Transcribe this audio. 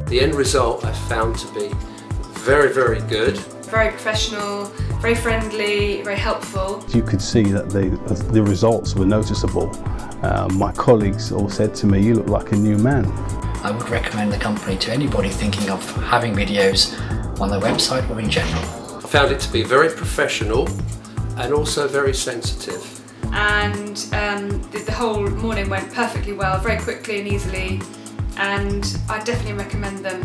The end result I found to be very, very good. Very professional, very friendly, very helpful. You could see that the results were noticeable. My colleagues all said to me, "You look like a new man." I would recommend the company to anybody thinking of having videos on their website or in general. I found it to be very professional and also very sensitive. And the whole morning went perfectly well, very quickly and easily, and I definitely recommend them.